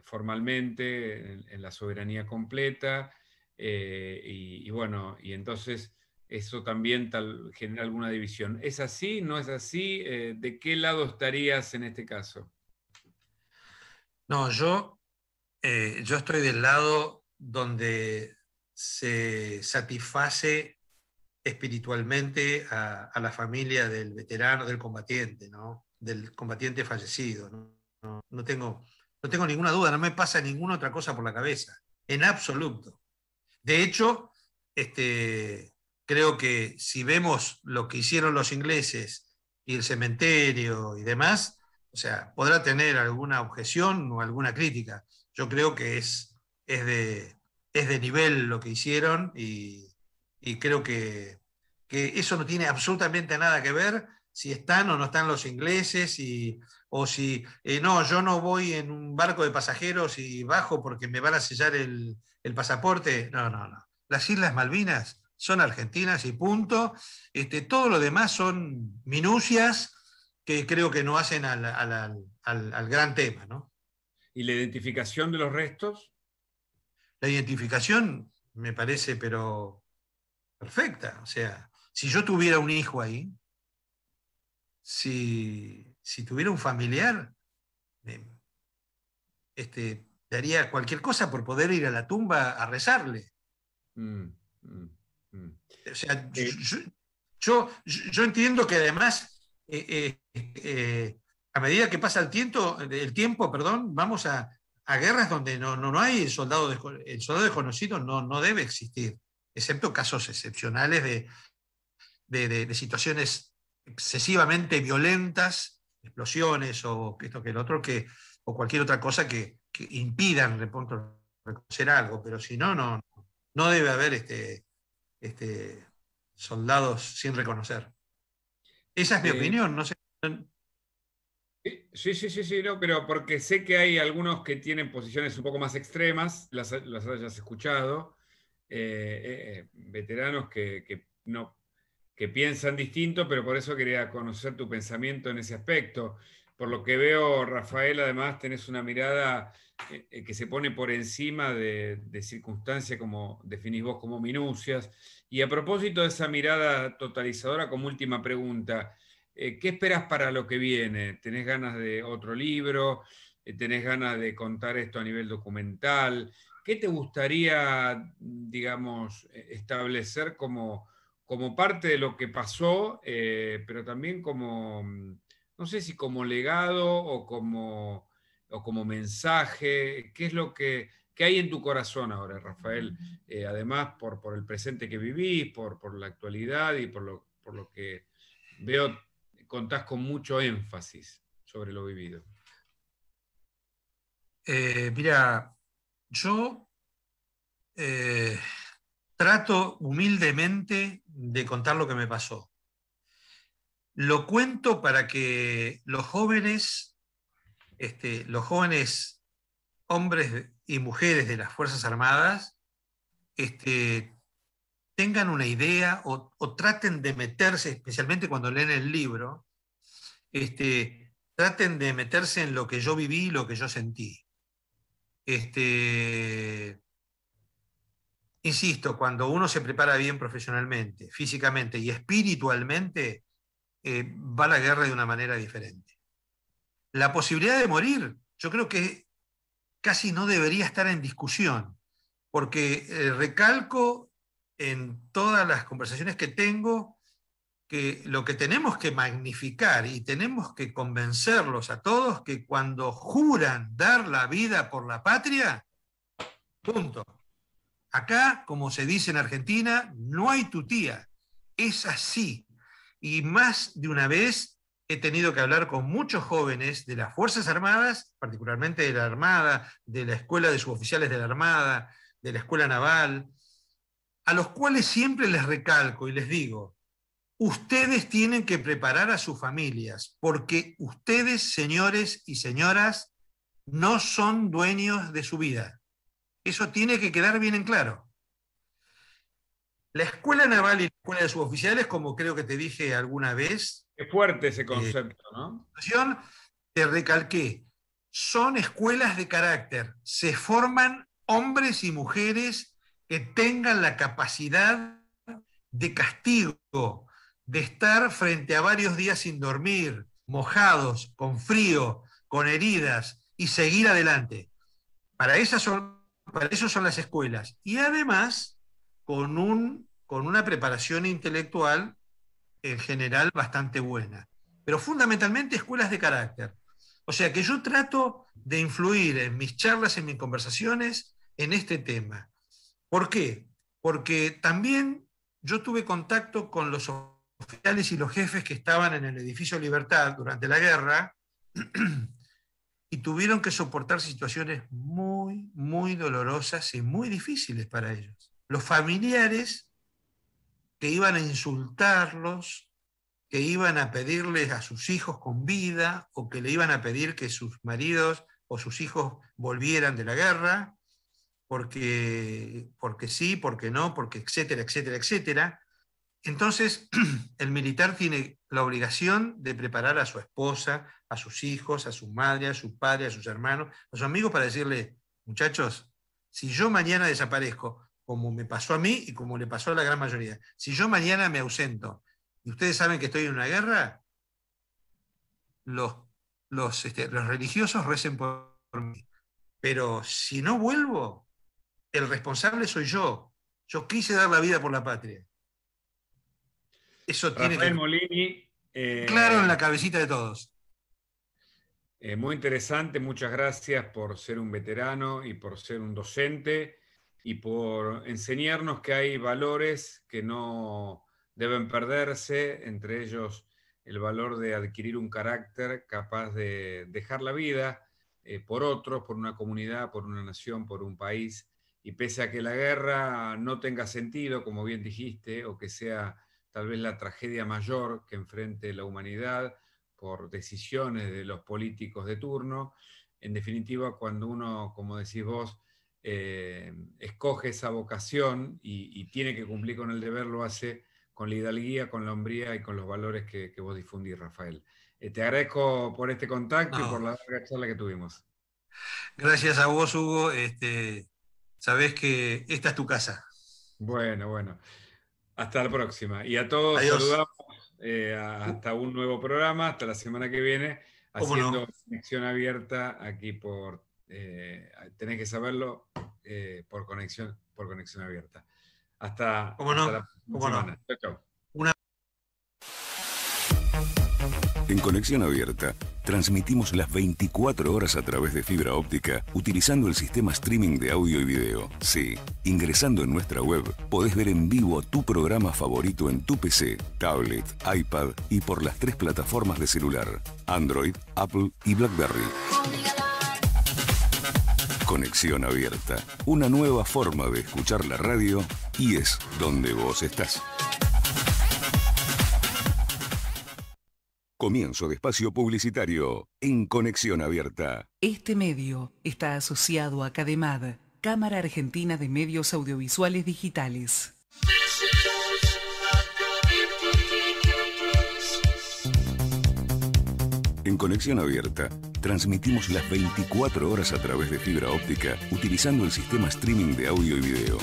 formalmente en la soberanía completa. Y bueno, y entonces eso también genera alguna división. ¿Es así? ¿No es así? ¿De qué lado estarías en este caso? No, yo estoy del lado donde se satisface espiritualmente a la familia del veterano, del combatiente, ¿no? Del combatiente fallecido, ¿no? No tengo ninguna duda, no me pasa ninguna otra cosa por la cabeza, en absoluto. De hecho, creo que si vemos lo que hicieron los ingleses y el cementerio y demás, o sea, podrá tener alguna objeción o alguna crítica. Yo creo que es de nivel lo que hicieron, y creo que eso no tiene absolutamente nada que ver si están o no están los ingleses, o si, no, yo no voy en un barco de pasajeros y bajo porque me van a sellar el pasaporte. No. Las Islas Malvinas son argentinas y punto. Todo lo demás son minucias que creo que no hacen al gran tema, ¿no? ¿Y la identificación de los restos? La identificación me parece, pero perfecta. O sea, si yo tuviera un hijo ahí, si tuviera un familiar, daría cualquier cosa por poder ir a la tumba a rezarle. O sea, yo entiendo que además, a medida que pasa el tiempo, vamos a guerras donde no hay el soldado desconocido, no debe existir, excepto casos excepcionales de situaciones excesivamente violentas, explosiones o esto que el otro, o cualquier otra cosa que impidan reconocer algo, pero si no debe haber soldados sin reconocer. Esa es mi opinión, no sé. Sí, no, pero porque sé que hay algunos que tienen posiciones un poco más extremas, las hayas escuchado, veteranos que piensan distinto, pero por eso quería conocer tu pensamiento en ese aspecto. Por lo que veo, Rafael, además tenés una mirada que se pone por encima de circunstancias, como definís vos, como minucias. Y a propósito de esa mirada totalizadora, como última pregunta, ¿qué esperás para lo que viene? ¿Tenés ganas de otro libro? ¿Tenés ganas de contar esto a nivel documental? ¿Qué te gustaría, digamos, establecer como parte de lo que pasó, pero también como, no sé si como legado o como mensaje? ¿Qué es lo que hay en tu corazón ahora, Rafael? Además, por el presente que vivís, por la actualidad y por lo que veo, contás con mucho énfasis sobre lo vivido. Mira, yo trato humildemente de contar lo que me pasó. Lo cuento para que los jóvenes hombres y mujeres de las Fuerzas Armadas, tengan una idea o traten de meterse, especialmente cuando leen el libro, traten de meterse en lo que yo viví, lo que yo sentí. Insisto, cuando uno se prepara bien profesionalmente, físicamente y espiritualmente, va a la guerra de una manera diferente. La posibilidad de morir, yo creo que casi no debería estar en discusión, porque recalco en todas las conversaciones que tengo que lo que tenemos que magnificar y tenemos que convencerlos a todos que cuando juran dar la vida por la patria, punto. Acá, como se dice en Argentina, no hay tutía, es así. Y más de una vez he tenido que hablar con muchos jóvenes de las Fuerzas Armadas, particularmente de la Armada, de la Escuela de Suboficiales de la Armada, de la Escuela Naval, a los cuales siempre les recalco y les digo, ustedes tienen que preparar a sus familias, porque ustedes, señores y señoras, no son dueños de su vida. Eso tiene que quedar bien en claro. La Escuela Naval y la Escuela de Suboficiales, como creo que te dije alguna vez... Es fuerte ese concepto, ¿no? Te recalqué, son escuelas de carácter. Se forman hombres y mujeres que tengan la capacidad de castigo, de estar frente a varios días sin dormir, mojados, con frío, con heridas, y seguir adelante. Para eso son las escuelas. Y además, con una preparación intelectual en general bastante buena. Pero fundamentalmente escuelas de carácter. O sea que yo trato de influir en mis charlas, en mis conversaciones, en este tema. ¿Por qué? Porque también yo tuve contacto con los oficiales y los jefes que estaban en el edificio Libertad durante la guerra y tuvieron que soportar situaciones muy, muy dolorosas y muy difíciles para ellos. Los familiares que iban a insultarlos, que iban a pedirles a sus hijos con vida, o que le iban a pedir que sus maridos o sus hijos volvieran de la guerra, porque sí, porque no, porque etcétera, etcétera, etcétera. Entonces, el militar tiene la obligación de preparar a su esposa, a sus hijos, a su madre, a su padre, a sus hermanos, a sus amigos, para decirle, muchachos, si yo mañana desaparezco, como me pasó a mí y como le pasó a la gran mayoría. Si yo mañana me ausento y ustedes saben que estoy en una guerra, los religiosos recen por mí. Pero si no vuelvo, el responsable soy yo. Yo quise dar la vida por la patria. Eso tiene Rafael que Molini, claro en la cabecita de todos. Muy interesante, muchas gracias por ser un veterano y por ser un docente y por enseñarnos que hay valores que no deben perderse, entre ellos el valor de adquirir un carácter capaz de dejar la vida por otros, por una comunidad, por una nación, por un país. Y pese a que la guerra no tenga sentido, como bien dijiste, o que sea tal vez la tragedia mayor que enfrente la humanidad por decisiones de los políticos de turno, en definitiva, cuando uno, como decís vos, escoge esa vocación y tiene que cumplir con el deber, lo hace con la hidalguía, con la hombría y con los valores que vos difundís, Rafael. Te agradezco por este contacto y por la larga charla que tuvimos. Gracias a vos, Hugo. Sabés que esta es tu casa. Bueno. Hasta la próxima. Y a todos Adiós. saludamos hasta un nuevo programa, hasta la semana que viene, haciendo conexión abierta aquí por, tenés que saberlo, por conexión abierta. Hasta la próxima semana. Chau. En Conexión Abierta, transmitimos las 24 horas a través de fibra óptica utilizando el sistema streaming de audio y video. Sí, ingresando en nuestra web, podés ver en vivo tu programa favorito en tu PC, tablet, iPad y por las 3 plataformas de celular, Android, Apple y BlackBerry. Conexión Abierta, una nueva forma de escuchar la radio y es donde vos estás. Comienzo de espacio publicitario en Conexión Abierta. Este medio está asociado a CADEMAD, Cámara Argentina de Medios Audiovisuales Digitales. En Conexión Abierta, transmitimos las 24 horas a través de fibra óptica utilizando el sistema streaming de audio y video.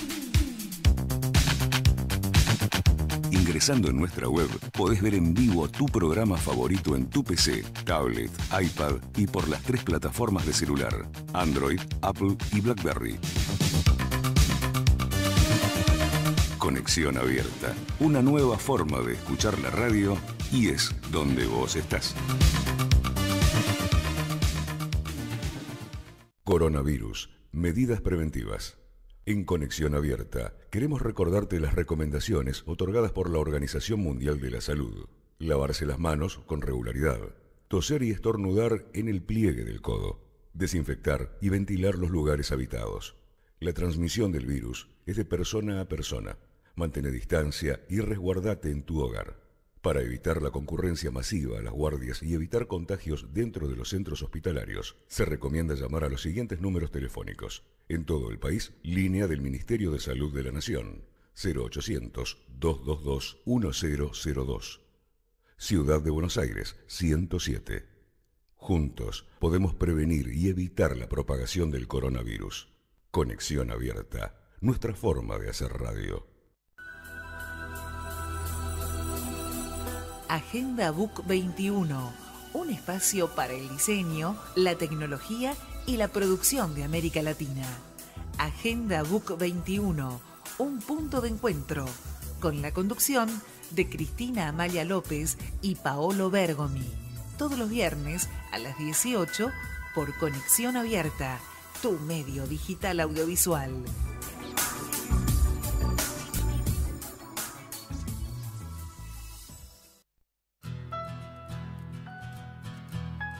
Ingresando en nuestra web, podés ver en vivo tu programa favorito en tu PC, tablet, iPad y por las 3 plataformas de celular, Android, Apple y BlackBerry. Conexión Abierta, una nueva forma de escuchar la radio y es donde vos estás. Coronavirus, medidas preventivas. En Conexión Abierta, queremos recordarte las recomendaciones otorgadas por la Organización Mundial de la Salud. Lavarse las manos con regularidad. Toser y estornudar en el pliegue del codo. Desinfectar y ventilar los lugares habitados. La transmisión del virus es de persona a persona. Mantén distancia y resguardate en tu hogar. Para evitar la concurrencia masiva a las guardias y evitar contagios dentro de los centros hospitalarios, se recomienda llamar a los siguientes números telefónicos. En todo el país, línea del Ministerio de Salud de la Nación, 0800-222-1002. Ciudad de Buenos Aires, 107. Juntos podemos prevenir y evitar la propagación del coronavirus. Conexión Abierta, nuestra forma de hacer radio. Agenda Book 21, un espacio para el diseño, la tecnología y la producción de América Latina. Agenda Book 21, un punto de encuentro, con la conducción de Cristina Amalia López y Paolo Bergomi. Todos los viernes a las 18 por Conexión Abierta, tu medio digital audiovisual.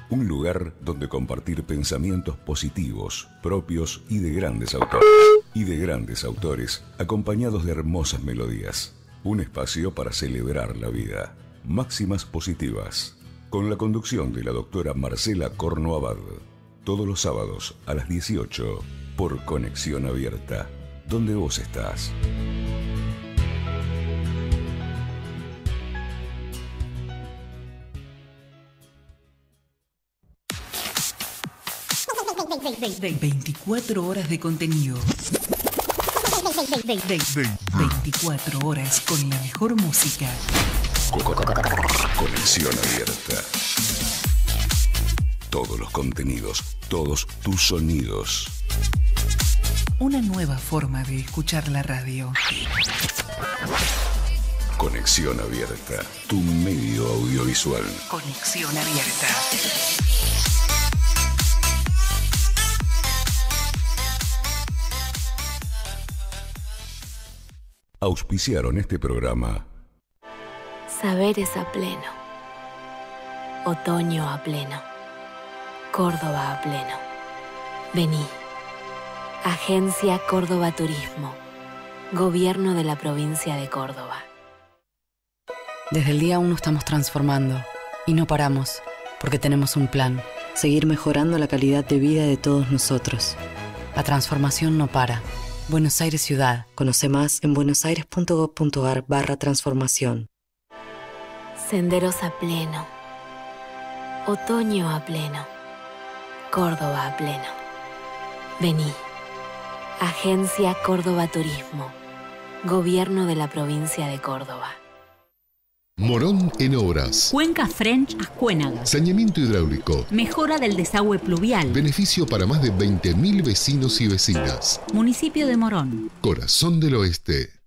Un lugar donde compartir pensamientos positivos, propios y de grandes autores, acompañados de hermosas melodías. Un espacio para celebrar la vida. Máximas positivas. Con la conducción de la doctora Marcela Corno Abad. Todos los sábados a las 18 por Conexión Abierta, donde vos estás. De 24 horas de contenido. 24 horas con la mejor música. Conexión abierta. Todos los contenidos, todos tus sonidos. Una nueva forma de escuchar la radio. Conexión abierta, tu medio audiovisual. Conexión abierta. Auspiciaron este programa. Saberes a pleno. Otoño a pleno. Córdoba a pleno. Vení. Agencia Córdoba Turismo. Gobierno de la provincia de Córdoba. Desde el día 1 estamos transformando y no paramos porque tenemos un plan. Seguir mejorando la calidad de vida de todos nosotros. La transformación no para. Buenos Aires Ciudad. Conoce más en buenosaires.gov.ar/transformación. Senderos a pleno. Otoño a pleno. Córdoba a pleno. Vení. Agencia Córdoba Turismo. Gobierno de la provincia de Córdoba. Morón en obras. Cuenca French Ascuénaga. Saneamiento hidráulico. Mejora del desagüe pluvial. Beneficio para más de 20.000 vecinos y vecinas. Municipio de Morón. Corazón del Oeste.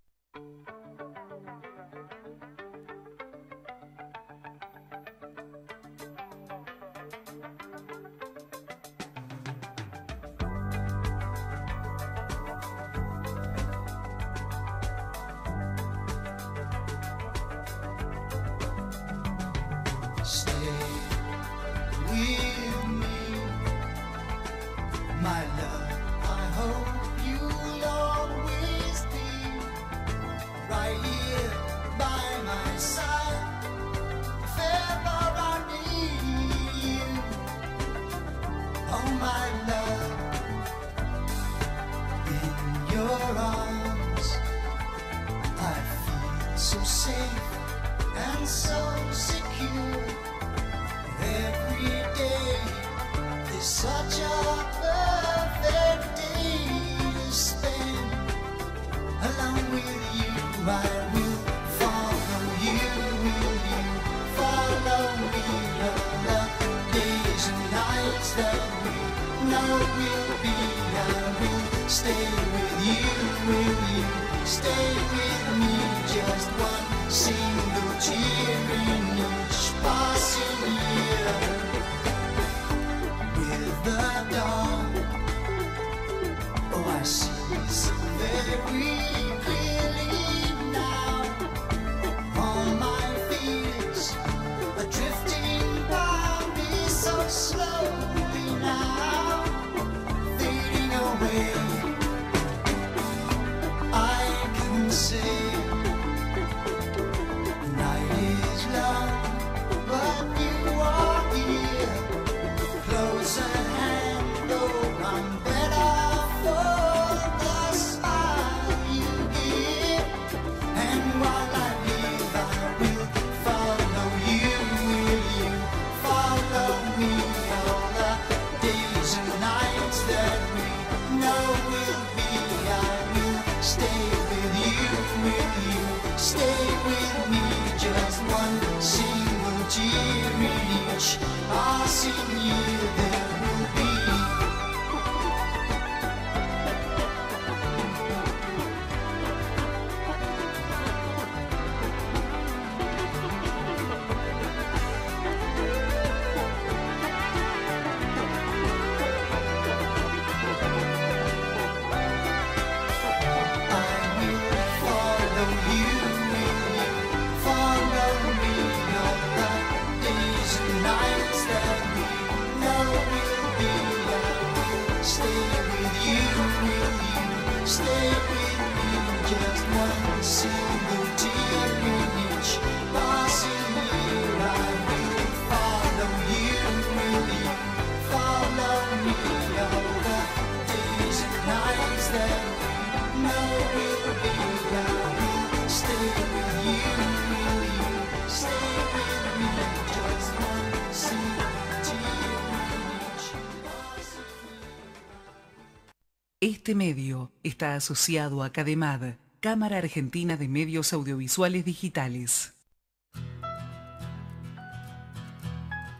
Este medio está asociado a CADEMAD, Cámara Argentina de Medios Audiovisuales Digitales.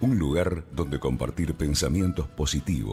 Un lugar donde compartir pensamientos positivos